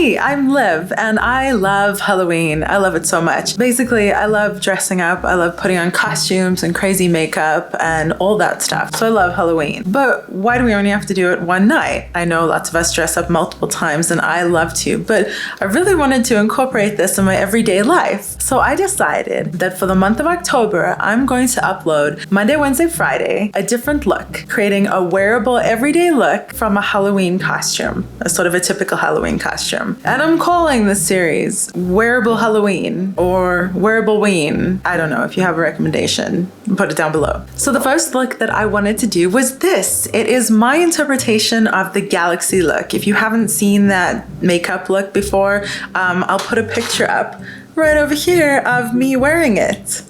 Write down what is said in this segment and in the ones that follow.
Hey, I'm Liv and I love Halloween. I love it so much. Basically, I love dressing up. I love putting on costumes and crazy makeup and all that stuff. So I love Halloween. But why do we only have to do it one night? I know lots of us dress up multiple times and I love to, but I really wanted to incorporate this in my everyday life. So I decided that for the month of October, I'm going to upload Monday, Wednesday, Friday, a different look, creating a wearable everyday look from a Halloween costume, a sort of a typical Halloween costume. And I'm calling this series Wearable Halloween or Wearable Ween. I don't know. If you have a recommendation, put it down below. So the first look that I wanted to do was this. It is my interpretation of the Galaxy look. If you haven't seen that makeup look before, I'll put a picture up right over here of me wearing it.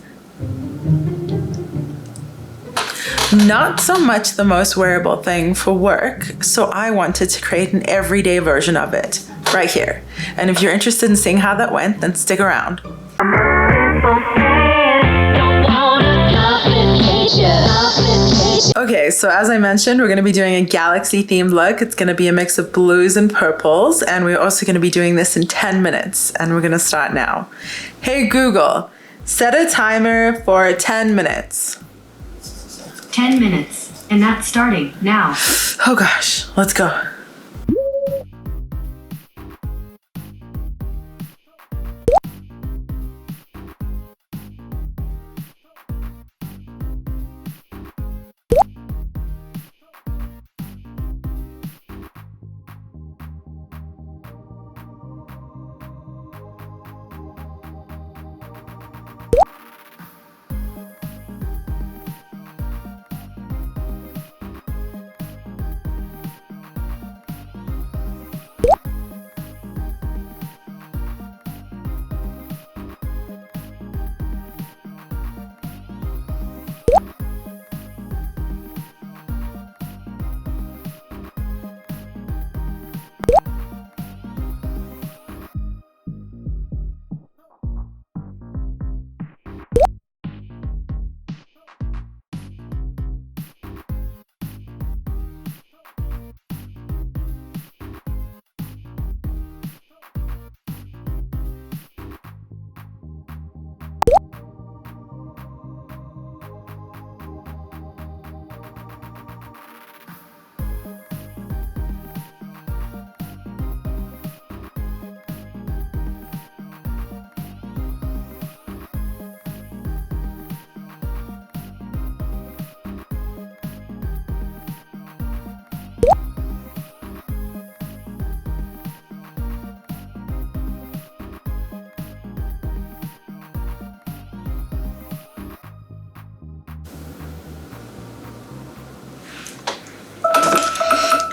Not so much the most wearable thing for work, so I wanted to create an everyday version of it right here. And if you're interested in seeing how that went, then stick around. Okay, so as I mentioned, we're going to be doing a Galaxy themed look. It's going to be a mix of blues and purples, and we're also going to be doing this in 10 minutes, and we're going to start now. Hey Google, set a timer for 10 minutes. 10 minutes, and that's starting now. Oh gosh, let's go.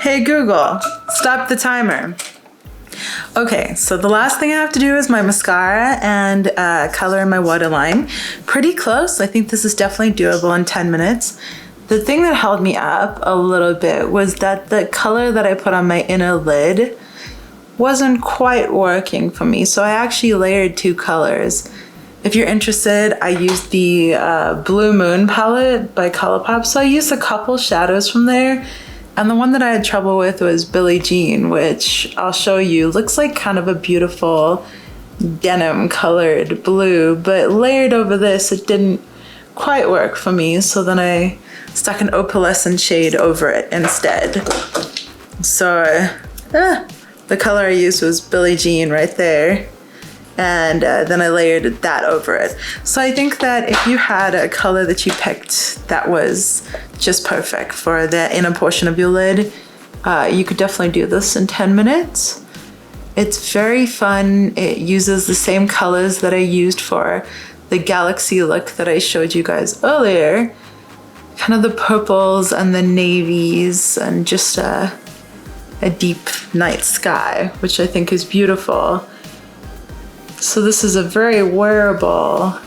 Hey Google, stop the timer. Okay, so the last thing I have to do is my mascara and color in my waterline. Pretty close. I think this is definitely doable in 10 minutes. The thing that held me up a little bit was that the color that I put on my inner lid wasn't quite working for me, so I actually layered two colors. If you're interested, I used the Blue Moon palette by Colourpop, so I used a couple shadows from there. And the one that I had trouble with was Billie Jean, which I'll show you. Looks like kind of a beautiful denim colored blue, but layered over this, it didn't quite work for me. So then I stuck an opalescent shade over it instead. So the color I used was Billie Jean right there. And then I layered that over it. So I think that if you had a color that you picked that was just perfect for the inner portion of your lid, you could definitely do this in 10 minutes. It's very fun. It uses the same colors that I used for the Galaxy look that I showed you guys earlier. Kind of the purples and the navies and just a deep night sky, which I think is beautiful. So this is a very wearable,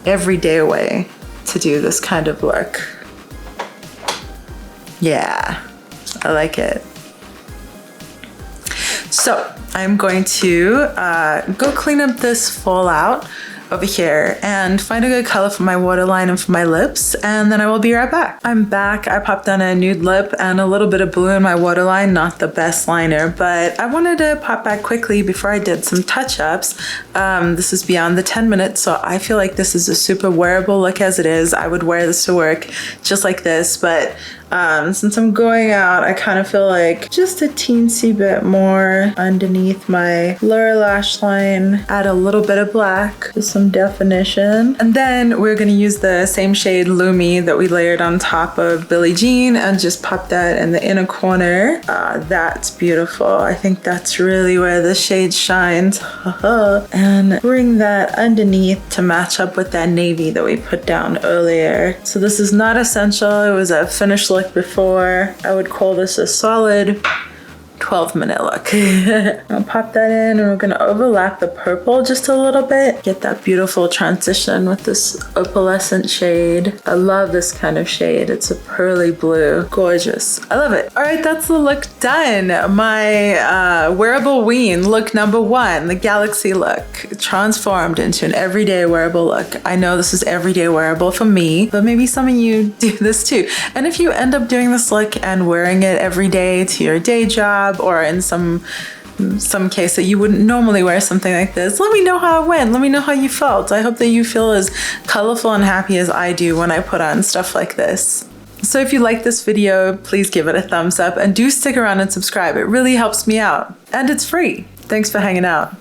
everyday way to do this kind of look. Yeah, I like it. So I'm going to go clean up this fallout. over here and find a good color for my waterline and for my lips, and then I will be right back. I'm back. I popped on a nude lip and a little bit of blue in my waterline. Not the best liner, but I wanted to pop back quickly before I did some touch-ups. This is beyond the 10 minutes, so I feel like this is a super wearable look as it is. I would wear this to work just like this, but since I'm going out, I kind of feel like just a teensy bit more underneath my lower lash line. Add a little bit of black for some definition. And then we're going to use the same shade Lumi that we layered on top of Billie Jean and just pop that in the inner corner. That's beautiful. I think that's really where the shade shines. And bring that underneath to match up with that navy that we put down earlier. So this is not essential. It was a finished look before. I would call this a solid 12-minute look. I'll pop that in and we're gonna overlap the purple just a little bit. Get that beautiful transition with this opalescent shade. I love this kind of shade. It's a pearly blue. Gorgeous. I love it. All right, that's the look done. My Wearable Ween look number 1, the Galaxy look, transformed into an everyday wearable look. I know this is everyday wearable for me, but maybe some of you do this too. And if you end up doing this look and wearing it every day to your day job, or in some case that you wouldn't normally wear something like this, let me know how it went. Let me know how you felt. I hope that you feel as colorful and happy as I do when I put on stuff like this. So if you like this video, please give it a thumbs up and do stick around and subscribe. It really helps me out, and it's free. Thanks for hanging out.